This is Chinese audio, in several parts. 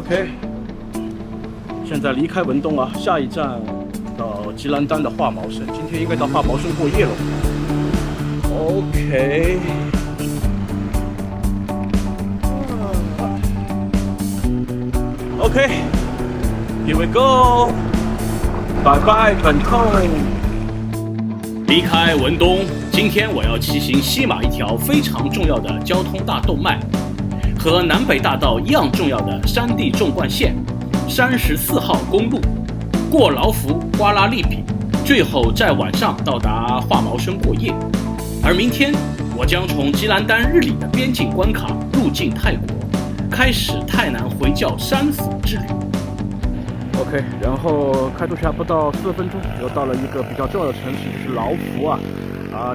OK， 现在离开文东啊，下一站到吉兰丹的化毛省，今天应该到化毛省过夜了。OK。OK，here we go， 拜拜本痛。离开文东，今天我要骑行西马一条非常重要的交通大动脉，和南北大道一样重要的山地纵贯线34号公路，过劳福、瓜拉利比，最后在晚上到达化毛省过夜。而明天，我将从吉兰丹日里的边境关卡入境泰国，开始泰南回教三府之旅。OK， 然后开出去还不到4分钟，又到了一个比较重要的城市，是劳福啊。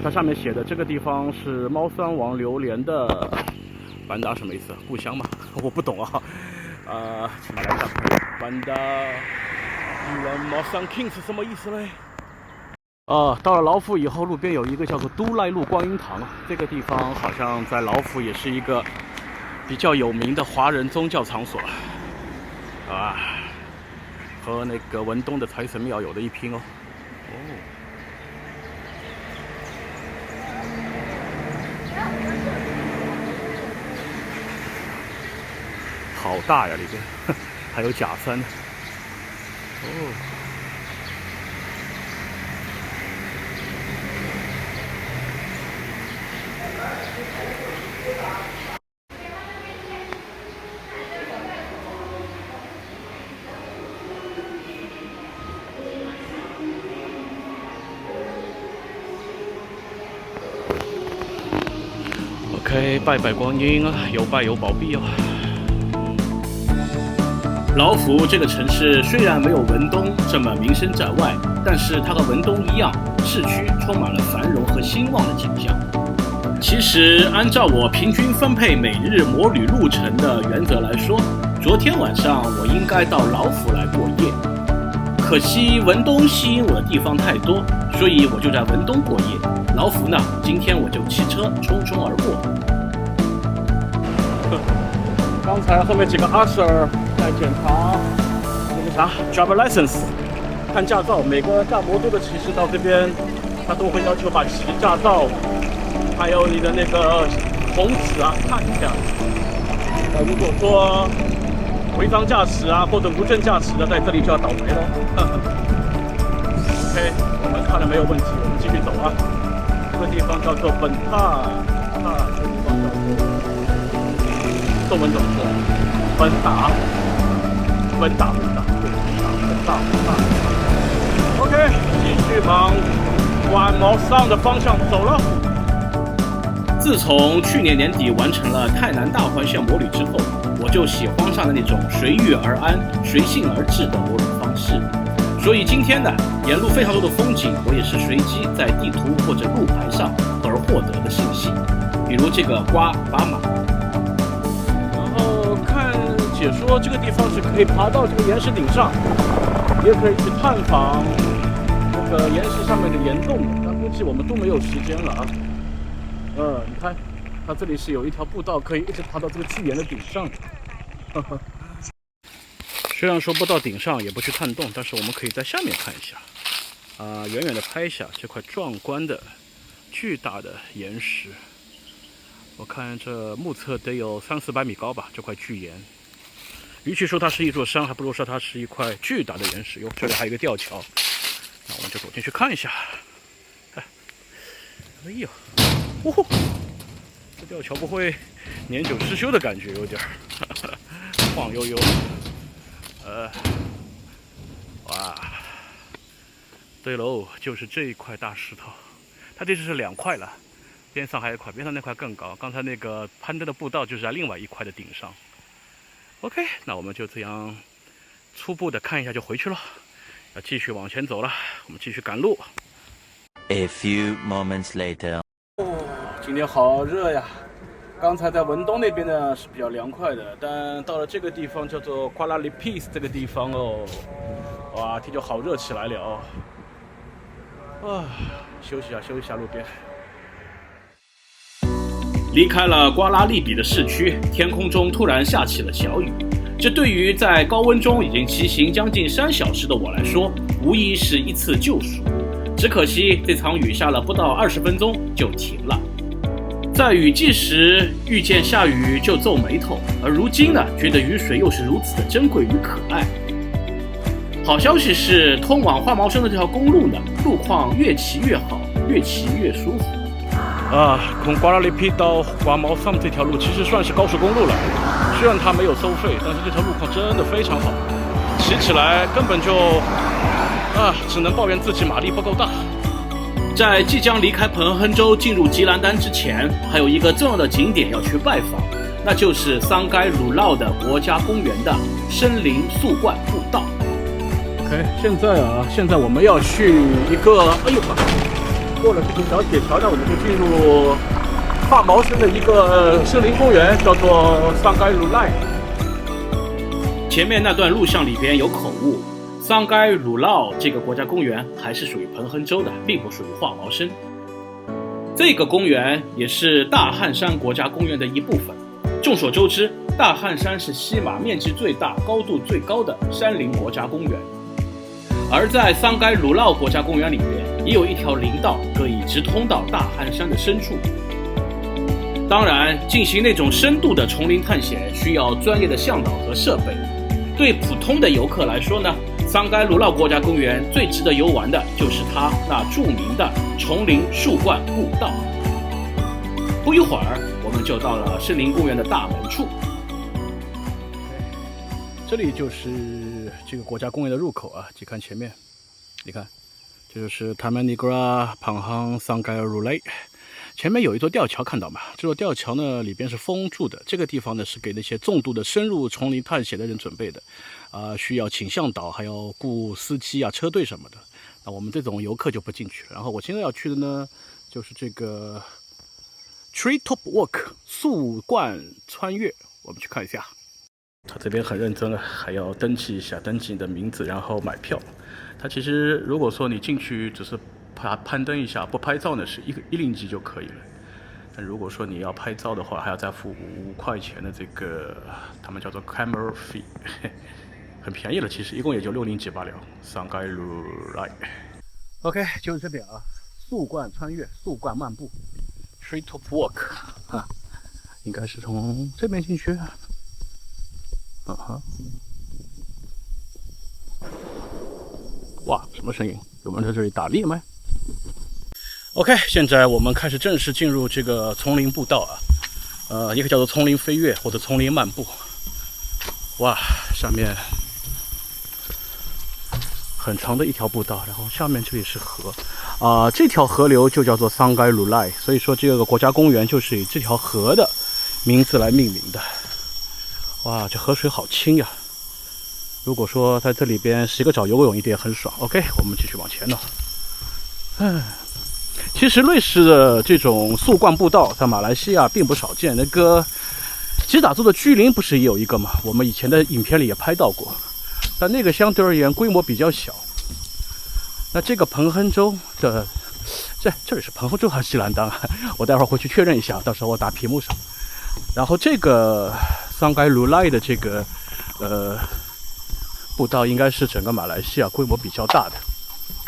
它上面写的这个地方是猫山王榴莲的班达，什么意思？故乡嘛？我不懂啊。请马来西亚朋友，班达猫山 King 是什么意思嘞？到了劳福以后，路边有一个叫做都赖路观音堂，这个地方好像在劳福也是一个比较有名的华人宗教场所和那个文东的财神庙有的一拼哦。好大呀，里边还有假山。OK， 拜拜观音啊，有拜有保庇哦。劳福这个城市虽然没有文东这么名声在外，但是它和文东一样，市区充满了繁荣和兴旺的景象。其实按照我平均分配每日摩旅路程的原则来说，昨天晚上我应该到劳福来过夜。可惜文东吸引我的地方太多，所以我就在文东过夜。劳福呢，今天我就骑车匆匆而过。刚才后面几个阿 Sir 在检查那个啥 driver license， 看驾照。每个驾摩托的骑士到这边，他都会要求把骑驾照，还有你的那个红纸啊看一下。如果说违章驾驶啊或者无证驾驶的，在这里就要倒霉了。OK， 我们看了没有问题，我们继续走啊。这个地方叫做本塔，这个地方叫做。中文怎么说？本打。OK， 继续往万毛上的方向走了。自从去年年底完成了泰南大环线摩旅之后，我就喜欢上了那种随遇而安、随性而至的摩旅方式。所以今天呢，沿路非常多的风景，我也是随机在地图或者路牌上而获得的信息，比如这个瓜巴马。解说这个地方是可以爬到这个岩石顶上，也可以去探访这个岩石上面的岩洞，但估计我们都没有时间了啊。你看，它这里是有一条步道，可以一直爬到这个巨岩的顶上。虽然说不到顶上，也不去探洞，但是我们可以在下面看一下，远远的拍一下这块壮观的、巨大的岩石。我看这目测得有300-400米高吧，这块巨岩。与其说它是一座山，还不如说它是一块巨大的岩石哟。这里还有一个吊桥，那我们就走进去看一下。哎呦，这吊桥不会年久失修的感觉有点晃悠悠。哇，对喽，就是这一块大石头，它这是2块了，边上还有一块，边上那块更高。刚才那个攀登的步道就是在另外一块的顶上。OK， 那我们就这样初步的看一下就回去了，要继续往前走了，我们继续赶路。A few moments later， 今天好热呀！刚才在文东那边呢是比较凉快的，但到了这个地方叫做瓜拉里皮斯这个地方哇，天就好热起来了休息一下路边。离开了瓜拉利比的市区，天空中突然下起了小雨，这对于在高温中已经骑行将近3小时的我来说，无疑是一次救赎。只可惜这场雨下了不到20分钟就停了。在雨季时遇见下雨就皱眉头，而如今呢，觉得雨水又是如此的珍贵与可爱。好消息是，通往化毛山的这条公路呢，路况越骑越好，越骑越舒服。从瓜拉里皮到花毛山这条路其实算是高速公路了，虽然它没有收费，但是这条路况真的非常好，骑起来根本就只能抱怨自己马力不够大。在即将离开彭亨州进入吉兰丹之前，还有一个重要的景点要去拜访，那就是桑盖鲁劳的国家公园的森林树冠步道。OK， 现在我们要去一个，过了这个小铁桥呢，我们就进入化毛山的一个森林公园，叫做桑盖鲁赖。前面那段录像里边有口误，桑盖鲁劳这个国家公园还是属于彭亨州的，并不属于化毛山。这个公园也是大汉山国家公园的一部分。众所周知，大汉山是西马面积最大、高度最高的山林国家公园。而在桑盖鲁劳国家公园里面，也有一条林道可以直通到大汉山的深处。当然，进行那种深度的丛林探险需要专业的向导和设备。对普通的游客来说呢，桑盖鲁劳国家公园最值得游玩的就是它那著名的丛林树冠步道。不一会儿，我们就到了森林公园的大门处。这里就是这个国家公园的入口啊，你看前面，你看，这就是 Tamanigara 庞亨桑盖鲁雷。前面有一座吊桥，看到吗？这座吊桥呢，里边是封住的。这个地方呢，是给那些重度的深入丛林探险的人准备的，需要请向导，还要雇司机啊、车队什么的。那我们这种游客就不进去。然后我现在要去的呢，就是这个 Treetop Walk 树冠穿越，我们去看一下。他这边很认真了，还要登记一下，登记你的名字，然后买票。他其实如果说你进去只是攀登一下，不拍照呢是一令吉就可以了。但如果说你要拍照的话，还要再付5块钱的这个，他们叫做 camera fee， 很便宜了，其实一共也就6令吉罢了。桑盖鲁来 ，OK， 就是这边啊，树冠穿越，树冠漫步 ，Treetop Walk 啊，应该是从这边进去。哇，什么声音？有没有在这里打猎吗 ？OK， 现在我们开始正式进入这个丛林步道啊，一个叫做丛林飞跃或者丛林漫步。哇，上面很长的一条步道，然后下面这里是河这条河流就叫做桑盖鲁赖，所以说这个国家公园就是以这条河的名字来命名的。哇，这河水好清呀！如果说在这里边洗个澡、游泳一定也很爽。OK， 我们继续往前了。其实瑞士的这种树冠步道在马来西亚并不少见。那个吉打州的居林不是也有一个吗？我们以前的影片里也拍到过，但那个相对而言规模比较小。那这个彭亨州的，这里是彭亨州还是吉兰丹啊？我待会儿回去确认一下，到时候我打屏幕上。然后这个桑盖鲁赖的这个步道应该是整个马来西亚规模比较大的，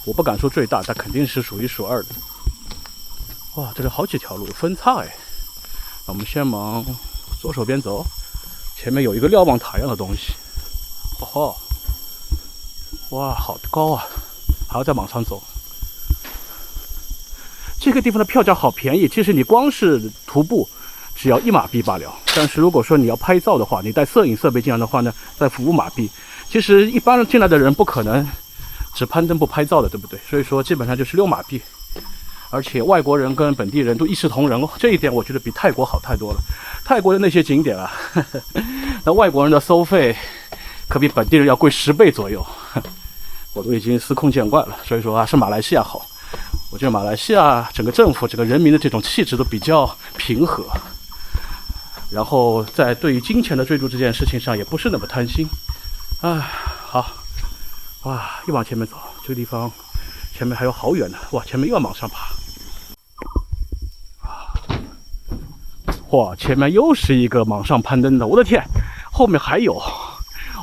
我不敢说最大，但肯定是数一数二的。哇，这里好几条路分叉哎。那我们先往左手边走，前面有一个瞭望塔一样的东西。哇，好高啊，还要再往上走。这个地方的票价好便宜，其实你光是徒步只要1马币罢了，但是如果说你要拍照的话，你带摄影设备进来的话呢，再付5马币。其实一般进来的人不可能只攀登不拍照的，对不对？所以说基本上就是6马币，而且外国人跟本地人都一视同仁哦，这一点我觉得比泰国好太多了。泰国的那些景点啊，那外国人的收费可比本地人要贵10倍左右，我都已经司空见惯了。所以说是马来西亚好。我觉得马来西亚整个政府、整个人民的这种气质都比较平和，然后在对于金钱的追逐这件事情上也不是那么贪心。好，哇，又往前面走，这个地方前面还有好远呢，哇，前面又要往上爬。哇，前面又是一个往上攀登的，我的天，后面还有，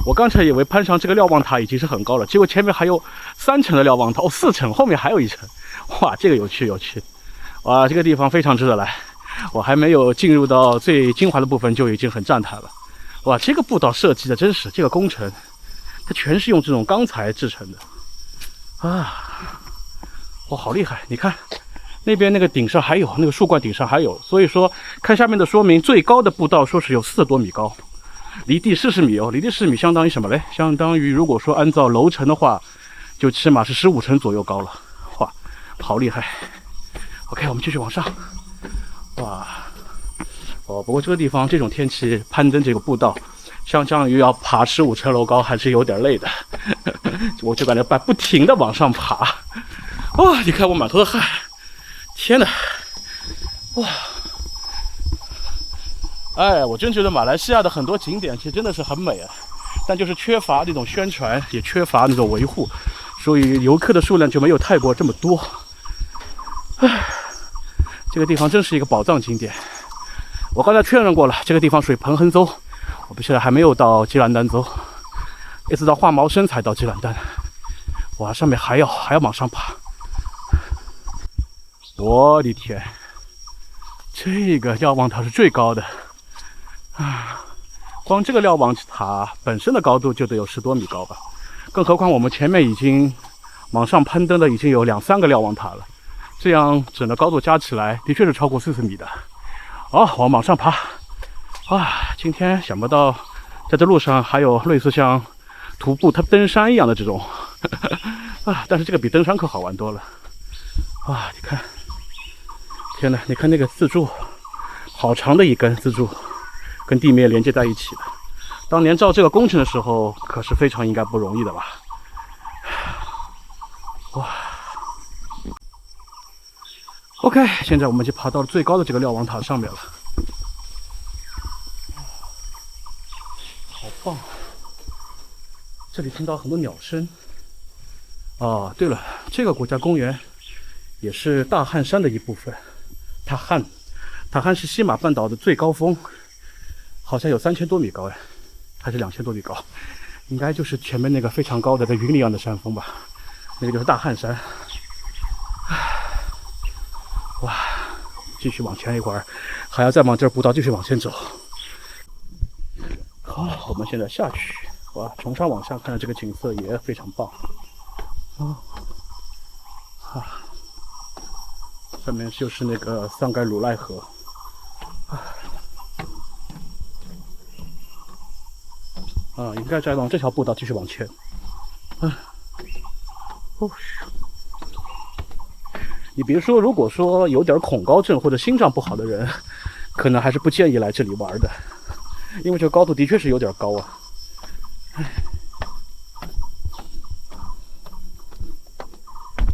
我刚才以为攀上这个瞭望塔已经是很高了，结果前面还有3层的瞭望塔，哦，4层，后面还有1层。哇，这个有趣有趣。哇，这个地方非常值得来。我还没有进入到最精华的部分，就已经很赞叹了。哇，这个步道设计的真是，这个工程，它全是用这种钢材制成的。啊，哇，好厉害！你看。那边那个顶上还有，那个树冠顶上还有，所以说看下面的说明，最高的步道说是有40多米高，离地40米哦，离地40米相当于什么嘞？相当于如果说按照楼层的话，就起码是15层左右高了，哇，好厉害 ！OK， 我们继续往上，哇，哦，不过这个地方这种天气攀登这个步道，相当于要爬15层楼高，还是有点累的，我就感觉不停的往上爬，哇，你看我满头的汗。天哪，哇！哎，我真觉得马来西亚的很多景点其实真的是很美啊，但就是缺乏那种宣传，也缺乏那种维护，所以游客的数量就没有泰国这么多。哎，这个地方真是一个宝藏景点。我刚才确认过了，这个地方属于彭亨州，我们现在还没有到吉兰丹州，一直到化毛生才到吉兰丹。哇，上面还要往上爬。我的天，这个瞭望塔是最高的啊！光这个瞭望塔本身的高度就得有10多米高吧，更何况我们前面已经往上攀登的已经有2、3个瞭望塔了，这样整个高度加起来的确是超过40米的。好，我往上爬啊！今天想不到在这路上还有类似像徒步登山一样的这种啊，但是这个比登山可好玩多了啊！你看。天哪，你看那个自助，好长的一根自助，跟地面连接在一起的。当年造这个工程的时候，可是非常应该不容易的吧？哇 ！OK， 现在我们就爬到了最高的这个瞭望塔上面了，好棒！这里听到很多鸟声。哦，对了，这个国家公园也是大汉山的一部分。塔汉是西马半岛的最高峰，好像有3000多米高哎，还是2000多米高，应该就是前面那个非常高的跟云一样的山峰吧，那个就是大汉山。哇，继续往前一会儿，还要再往这儿步道继续往前走。好，我们现在下去，哇，从上往下看这个景色也非常棒。上面就是那个桑盖鲁赖河，应该再往这条步道继续往前。你别说，如果说有点恐高症或者心脏不好的人，可能还是不建议来这里玩的，因为这个高度的确是有点高啊。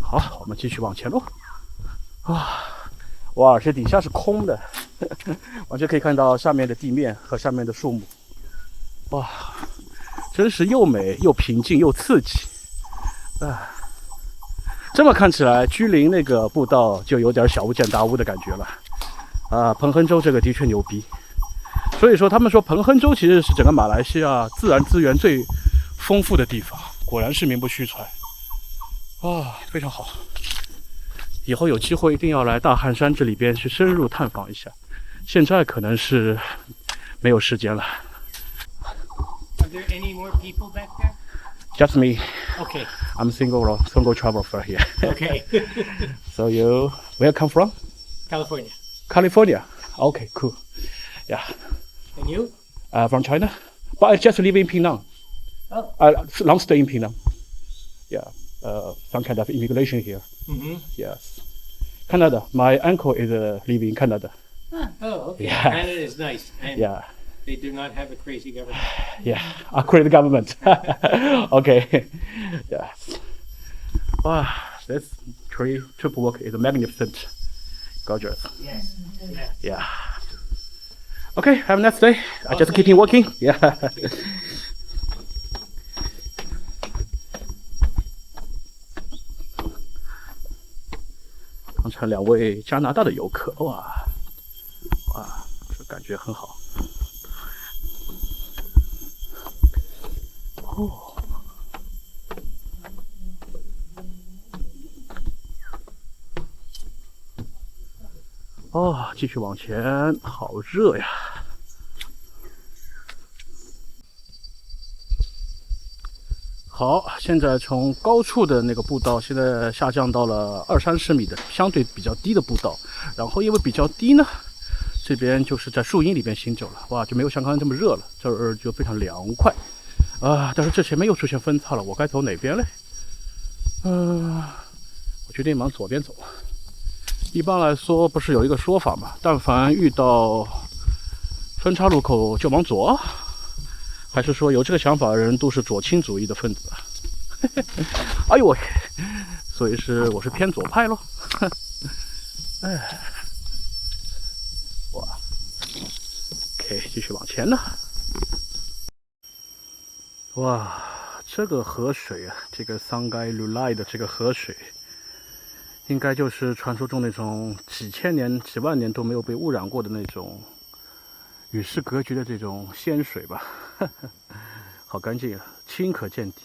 好，我们继续往前喽。哇，这底下是空的，完全可以看到上面的地面和上面的树木。哇，真是又美又平静又刺激啊！这么看起来，居林那个步道就有点小巫见大巫的感觉了啊！彭亨州这个的确牛逼，所以说他们说彭亨州其实是整个马来西亚自然资源最丰富的地方，果然是名不虚传啊，非常好。以后有机会一定要来大汉山这里边去深入探访一下，现在可能是没有时间了。Are there any more people back there? Just me. Okay. I'm single traveler here. Okay. So where come from? California. California. Okay, cool. Yeah. And you? From China, but I just live in Penang. Oh. Long stay in Penang. Yeah. Some kind of immigration here. Mm-hmm. Yes. Canada. My uncle is living in Canada. Oh, okay. Yeah. Canada is nice. And Yeah. they do not have a crazy government. Yeah. I create the government. Okay. Yes. Wow. This trip work is magnificent. Gorgeous. Yes. Yeah. Yeah. Okay. Have a nice day. I just keep working. Yeah. 刚才2位加拿大的游客，哇，这感觉很好。哦，继续往前，好热呀！好，现在从高处的那个步道，现在下降到了20-30米的相对比较低的步道。然后因为比较低呢，这边就是在树荫里边行走了，哇，就没有像刚才这么热了，这儿就非常凉快啊。但是这前面又出现分叉了，我该走哪边嘞？我决定往左边走。一般来说，不是有一个说法嘛？但凡遇到分叉路口就往左，还是说有这个想法的人都是左倾主义的分子？哎呦喂，所以我是偏左派咯。哎，哇 ，OK， 继续往前呢。哇，这个河水啊，这个桑盖鲁赖的这个河水。应该就是传说中那种几千年、几万年都没有被污染过的那种与世隔绝的这种仙水吧，好干净啊，清可见底。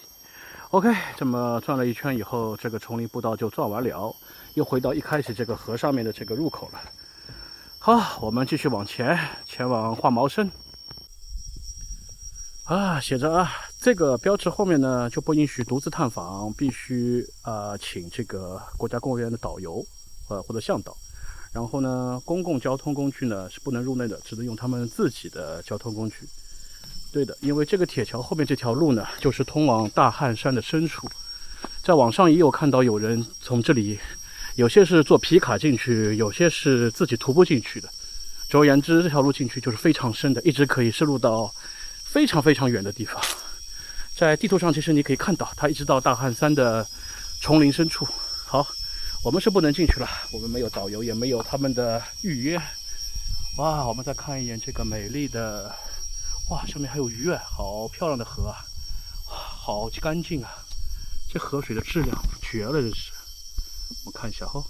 OK， 这么转了一圈以后，这个丛林步道就转完了，又回到一开始这个河上面的这个入口了。好，我们继续往前，前往画毛参。写着啊，这个标志后面呢就不允许独自探访，必须请这个国家公园的导游或者向导。然后呢，公共交通工具呢是不能入内的，只能用他们自己的交通工具。对的，因为这个铁桥后面这条路呢，就是通往大汉山的深处。在网上也有看到有人从这里，有些是坐皮卡进去，有些是自己徒步进去的。总而言之，这条路进去就是非常深的，一直可以深入到非常非常远的地方。在地图上其实你可以看到，它一直到大汉山的丛林深处。好，我们是不能进去了，我们没有导游，也没有他们的预约。哇，我们再看一眼这个美丽的，哇，上面还有鱼啊，好漂亮的河啊，好干净啊，这河水的质量绝了，这是。我看一下哈，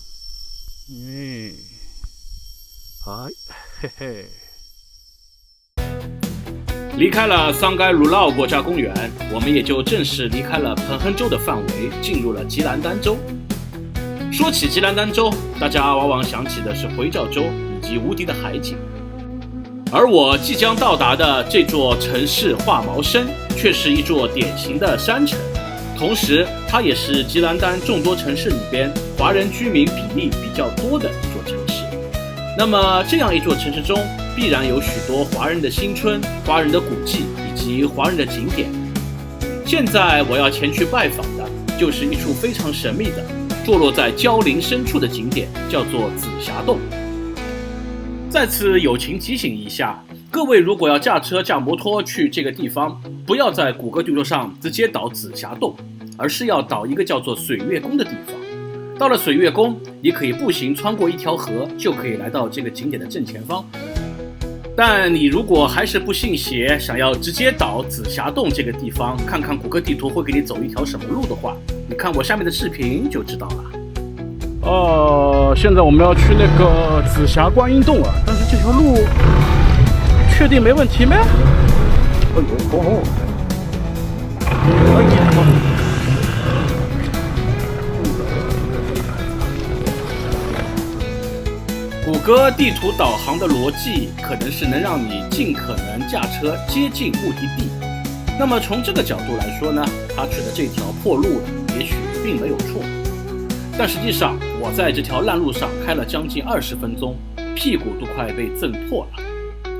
嘿嘿。离开了桑盖鲁劳国家公园，我们也就正式离开了彭亨州的范围，进入了吉兰丹州。说起吉兰丹州，大家往往想起的是回教州以及无敌的海景，而我即将到达的这座城市画毛参，却是一座典型的山城，同时它也是吉兰丹众多城市里边华人居民比例比较多的一座城市。那么这样一座城市中，必然有许多华人的新村、华人的古迹以及华人的景点。现在我要前去拜访的，就是一处非常神秘的、坐落在蕉林深处的景点，叫做紫霞洞。在此友情提醒一下，各位如果要驾车驾摩托去这个地方，不要在谷歌地图上直接导紫霞洞，而是要导一个叫做水月宫的地方。到了水月宫，你可以步行穿过一条河，就可以来到这个景点的正前方。但你如果还是不信邪，想要直接导紫霞洞这个地方，看看谷歌地图会给你走一条什么路的话，你看我下面的视频就知道了。现在我们要去那个紫霞观音洞啊，但是这条路确定没问题没？哎呀，谷歌地图导航的逻辑可能是能让你尽可能驾车接近目的地。那么从这个角度来说呢，它取的这条破路也许并没有错。但实际上，我在这条烂路上开了将近20分钟，屁股都快被震破了，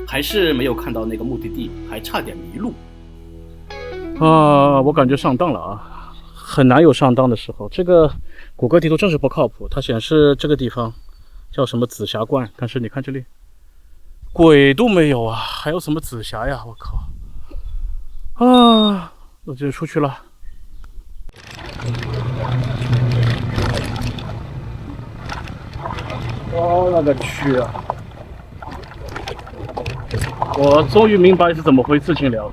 还是没有看到那个目的地，还差点迷路。我感觉上当了啊，很难有上当的时候。这个谷歌地图真是不靠谱，它显示这个地方叫什么紫霞观，但是你看这里，鬼都没有啊，还有什么紫霞呀？我靠！我就出去了。我勒个去啊！我终于明白是怎么回事情了。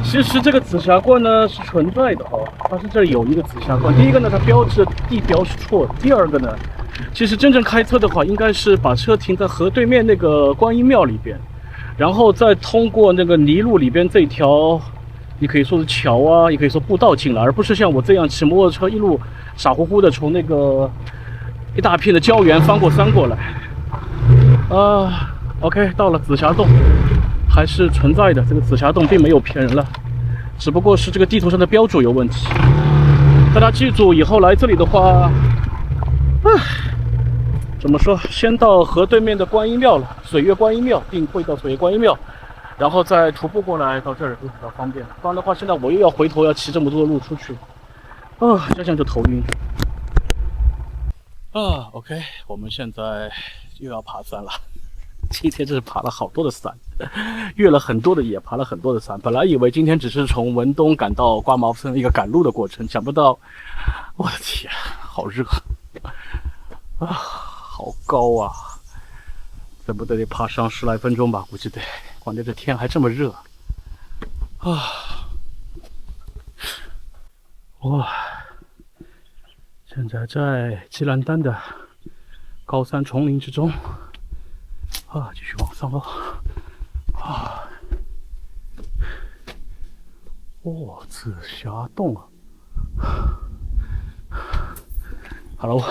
其实这个紫霞观呢是存在的它是这里有一个紫霞观。第一个呢，它标志的地标是错的；第二个呢，其实真正开车的话，应该是把车停在河对面那个观音庙里边，然后再通过那个泥路里边这条你可以说是桥啊，也可以说步道进来，而不是像我这样骑摩托车一路傻乎乎的从那个一大片的胶原翻过山过来。OK， 到了紫霞洞，还是存在的。这个紫霞洞并没有骗人了，只不过是这个地图上的标注有问题。大家记住，以后来这里的话，怎么说？先到河对面的观音庙了，水月观音庙，定会到水月观音庙，然后再徒步过来到这儿就比较方便。不然的话，现在我又要回头要骑这么多的路出去，想想就头晕。OK， 我们现在又要爬山了。今天真是爬了好多的山，越了很多的野，爬了很多的山。本来以为今天只是从文东赶到瓜毛森一个赶路的过程，想不到，我的天，好热好高啊！这不得爬上10来分钟吧，估计得。关键这天还这么热哇！现在在鸡兰丹的高山丛林之中。继续往上喽！紫霞洞！Hello，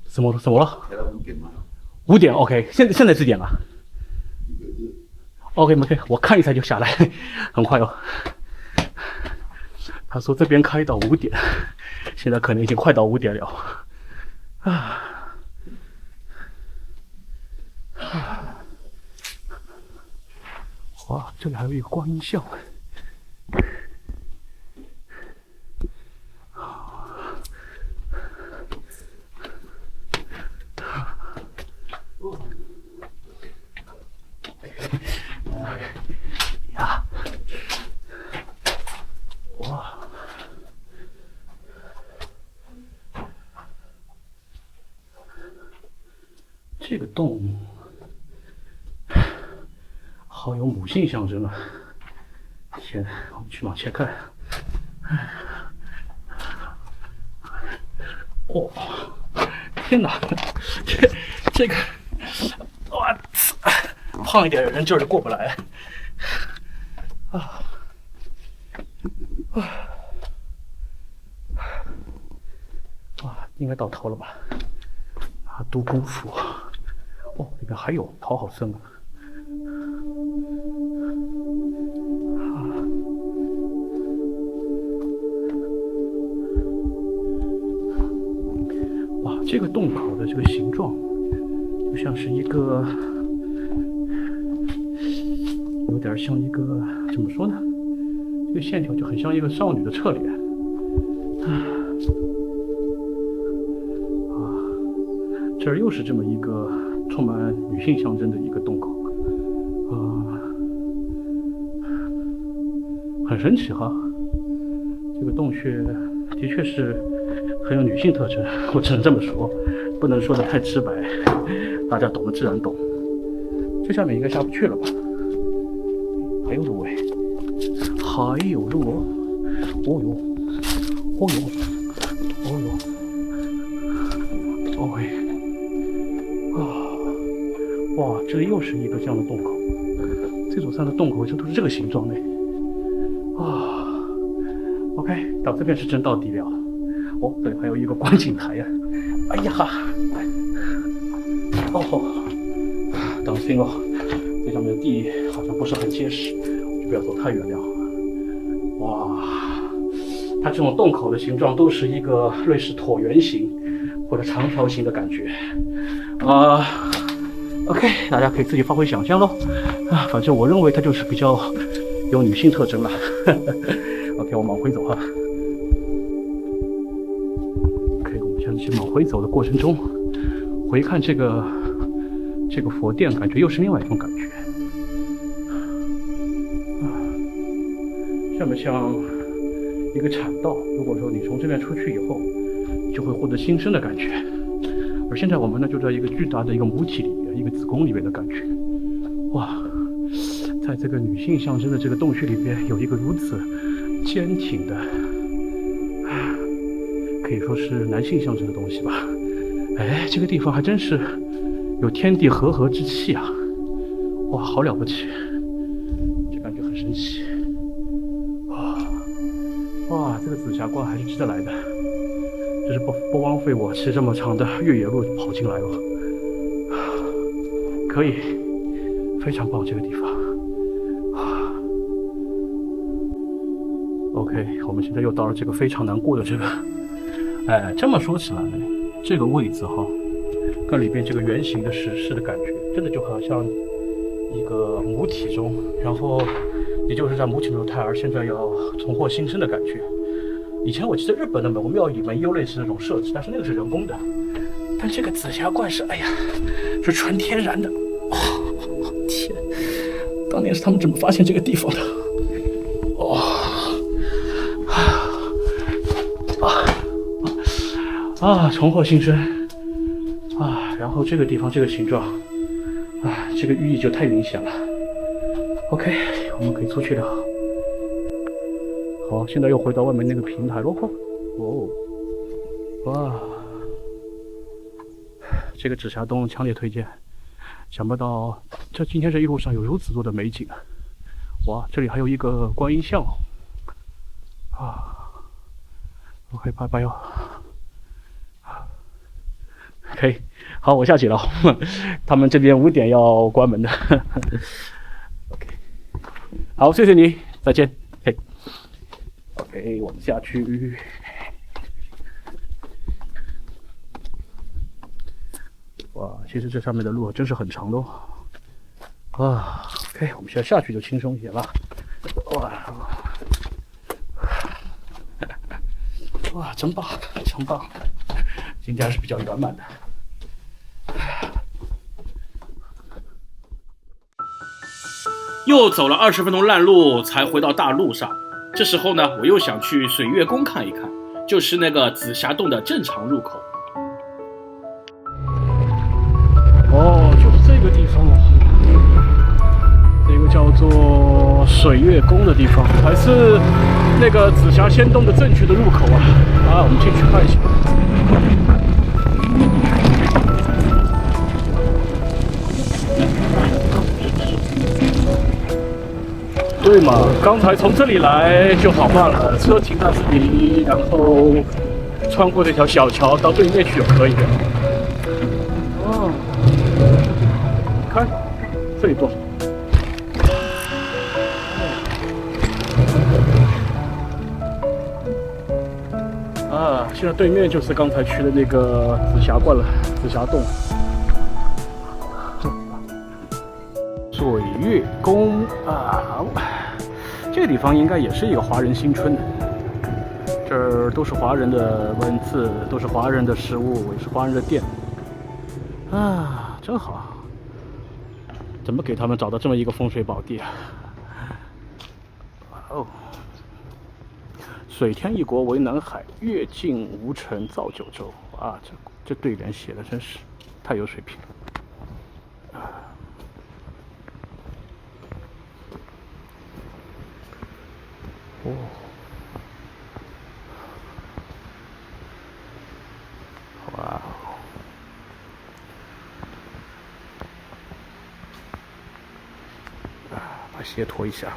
怎么了？5点 ，OK， 现在几点了？OK， 我看一下就下来，很快哦。他说这边开到5点，现在可能已经快到5点了。哇，这里还有一个观音像。哇，这个洞。好有母性象征啊！天，我们去往前看。天哪，这个，哇，胖一点的人劲儿就过不来。应该到头了吧？都功夫。里面还有，头好深啊！这个洞口的这个形状，就像是一个，有点像一个怎么说呢？这个线条就很像一个少女的侧脸。这儿又是这么一个充满女性象征的一个洞口，很神奇哈。这个洞穴的确是很有女性特征，我只能这么说，不能说的太直白，大家懂的自然懂。这下面应该下不去了吧？还有路哎，还有路哇，这里又是一个这样的洞口。这座山的洞口这都是这个形状的。OK， 到这边是真到底了。这里还有一个观景台呀！哎呀哈！当心哦，这上面的地好像不是很结实，就不要走太远了。哇，它这种洞口的形状都是一个类似椭圆形或者长条形的感觉。OK， 大家可以自己发挥想象喽。反正我认为它就是比较有女性特征了。OK， 我们往回走哈。往回走的过程中，回看这个佛殿，感觉又是另外一种感觉。像不像一个产道？如果说你从这边出去以后，就会获得新生的感觉。而现在我们呢，就在一个巨大的一个母体里面，一个子宫里面的感觉。哇，在这个女性象征的这个洞穴里边，有一个如此坚挺的。可以说是男性象征的东西吧。这个地方还真是有天地和合之气啊！哇，好了不起！这个神奇！哇，这个紫霞观还是值得来的，就是不枉费我骑这么长的越野路跑进来了。可以，非常棒这个地方。OK， 我们现在又到了这个非常难过的这个，哎，这么说起来，这个位置哈，跟里边这个圆形的石室的感觉，真的就好像一个母体中，然后也就是在母体中的胎儿现在要重获新生的感觉。以前我记得日本的某庙里面也有类似这种设置，但是那个是人工的，但这个紫霞观是，哎呀，是纯天然的。天，当年是他们怎么发现这个地方的？重获新生啊！然后这个地方这个形状啊，这个寓意就太明显了。OK， 我们可以出去了。好，现在又回到外面那个平台喽。哦，哇，这个紫霞洞强烈推荐。想不到今天这一路上有如此多的美景啊！哇，这里还有一个观音像啊。OK， 拜拜哟。OK， 好，我下去了。他们这边5点要关门的。OK， 好，谢谢你，再见。OK， 我们下去。哇，其实这上面的路真是很长的啊。OK， 我们现在下去就轻松一点了。哇，真棒，真棒！今天还是比较圆满的。又走了20分钟烂路才回到大路上。这时候呢，我又想去水月宫看一看，就是那个紫霞洞的正常入口。哦，就是这个地方，这个叫做水月宫的地方，还是那个紫霞仙洞的正确的入口啊！啊，我们进去看一下。对嘛，刚才从这里来就好办了，车停在这里，然后穿过这条小桥到对面去就可以了。哦，看这一段。啊，现在对面就是刚才去的那个紫霞观了，紫霞洞。水月宫啊，这个地方应该也是一个华人新村，这儿都是华人的文字，都是华人的食物，也是华人的店啊，真好！怎么给他们找到这么一个风水宝地啊？哇哦！水天一国为南海，月尽无尘造九州啊！这对联写的真是太有水平了。哦，哇哦！把鞋脱一下。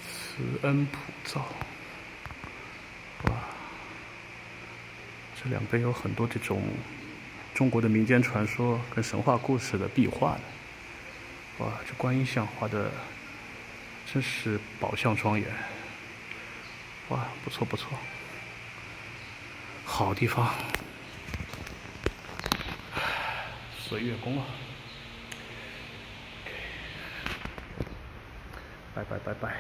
慈恩普照，哇！这两边有很多这种中国的民间传说跟神话故事的壁画呢。哇，这观音像画的真是宝相庄严。哇，不错不错，好地方。水月宫啊！拜拜拜拜。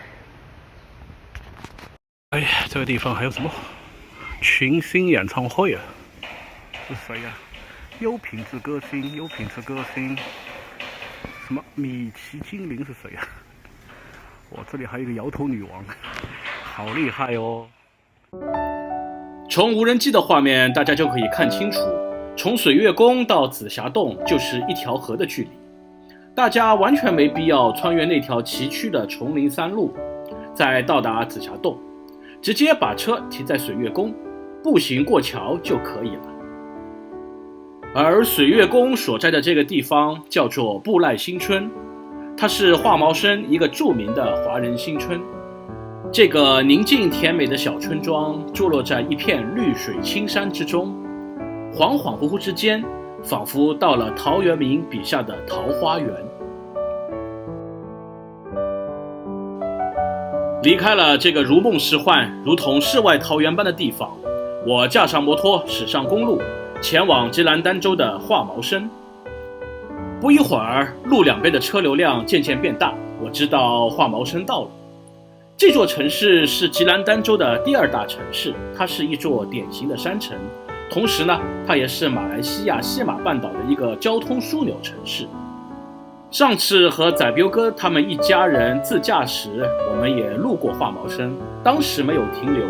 哎呀，这个地方还有什么群星演唱会啊？是谁呀？优品质歌星，优品质歌星。什么米奇精灵是谁呀？我这里还有一个摇头女王，好厉害哦！从无人机的画面，大家就可以看清楚，从水月宫到紫霞洞就是一条河的距离。大家完全没必要穿越那条崎岖的丛林山路，再到达紫霞洞，直接把车停在水月宫，步行过桥就可以了。而水月宫所在的这个地方叫做布赖新村，它是华毛生一个著名的华人新村。这个宁静甜美的小村庄坐落在一片绿水青山之中，恍恍惚惚之间，仿佛到了陶渊明笔下的桃花源。离开了这个如梦似幻、如同世外桃源般的地方，我驾上摩托驶上公路，前往吉兰丹州的华毛生。不一会儿，路两边的车流量渐渐变大，我知道华毛生到了。这座城市是吉兰丹州的第2大城市，它是一座典型的山城，同时呢，它也是马来西亚西马半岛的一个交通枢纽城市。上次和仔彪哥他们一家人自驾时，我们也路过华毛生，当时没有停留。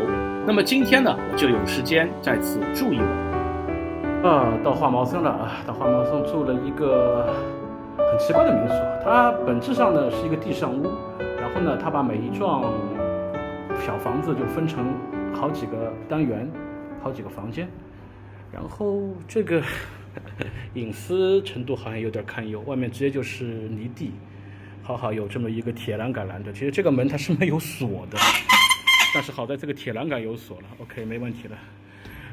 那么今天呢，我就有时间在此住一晚。到华毛生了啊！到华毛生住了一个很奇怪的民宿，它本质上呢是一个地上屋，然后呢，它把每一幢小房子就分成好几个单元，好几个房间，然后这个隐私程度好像有点堪忧，外面直接就是泥地，好有这么一个铁栏杆拦着。其实这个门它是没有锁的，但是好在这个铁栏杆有锁了 ，OK 没问题了。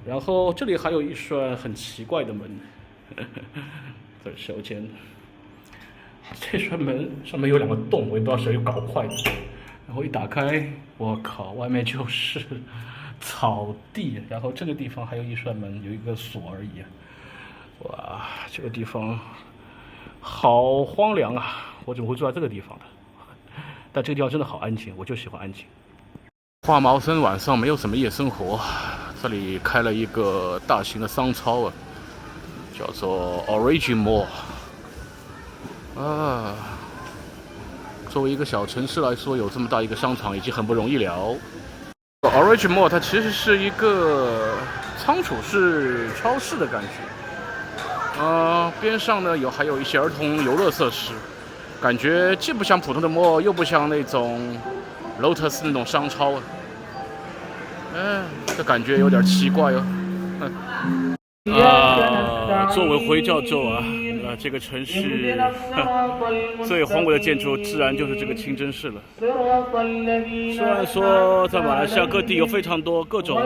然后这里还有一扇很奇怪的门，这是首间，这扇门上面有2个洞，我也不知道谁搞坏的。然后一打开，我靠，外面就是草地，然后这个地方还有一扇门，有一个锁而已。哇，这个地方好荒凉啊！我怎么会住在这个地方的？但这个地方真的好安静，我就喜欢安静。华毛生晚上没有什么夜生活，这里开了一个大型的商超啊，叫做 Origin Mall 啊。作为一个小城市来说，有这么大一个商场已经很不容易了。Origin Mall 它其实是一个仓储式超市的感觉，边上呢还有一些儿童游乐设施，感觉既不像普通的 mall， 又不像那种 Lotus 那种商超啊。这感觉有点奇怪哦。作为回教州啊，这个城市最宏伟的建筑自然就是这个清真寺了。虽然说在马来西亚各地有非常多各种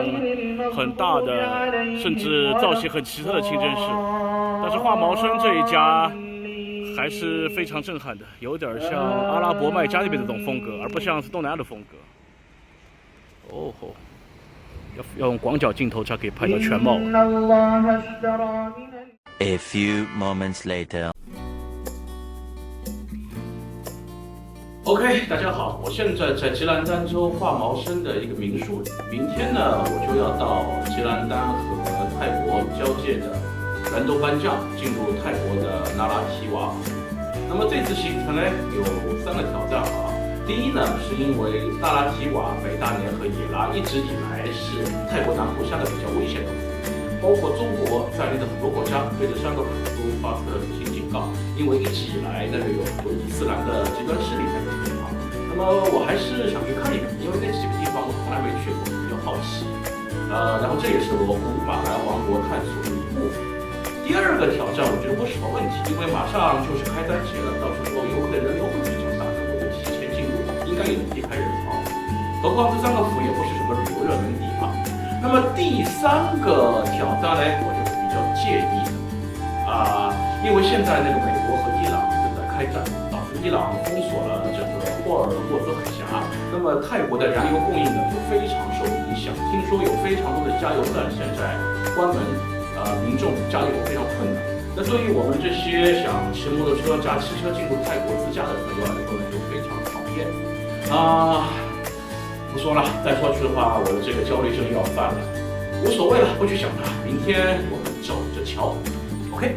很大的，甚至造型很奇特的清真寺，但是华毛生这一家还是非常震撼的，有点像阿拉伯麦加那边的这种风格，而不像是东南亚的风格。哦吼，要用广角镜头才可以拍到全貌。A few moments later. OK， 大家好，我现在在吉兰丹州华毛生的一个民宿里。明天呢，我就要到吉兰丹和泰国交界的兰州班将，进入泰国的那拉提瓦。那么这次行程呢，有3个挑战啊。第一呢，是因为那拉提瓦、北大年和野拉一直以来是泰国南部3个比较危险的，包括中国在内的很多国家对这3个府都发出了旅行警告，因为一直以来那里有很多伊斯兰的极端势力在这个地方。那么我还是想去看一看，因为那几个地方我从来没去过，比较好奇。然后这也是我赴马来王国探索的一部分。第2个挑战我觉得不是什么问题，因为马上就是开斋节了，到时候游客人流会比较大，那么我提前进入应该也能避开人潮。何况这3个府也不是什么旅游热门地方。那么第3个挑战呢，我就比较介意的因为现在那个美国和伊朗正在开战，导致伊朗封锁了整个霍尔果斯海峡，那么泰国的燃油供应呢就非常受影响。听说有非常多的加油站现在关门，民众加油非常困难。那对于我们这些想骑摩托车、驾汽车进入泰国自驾的朋友来说呢，就非常讨厌不说了，再说去的话，我的这个焦虑症又要犯了。无所谓了，不去想它，明天我们走着瞧。OK。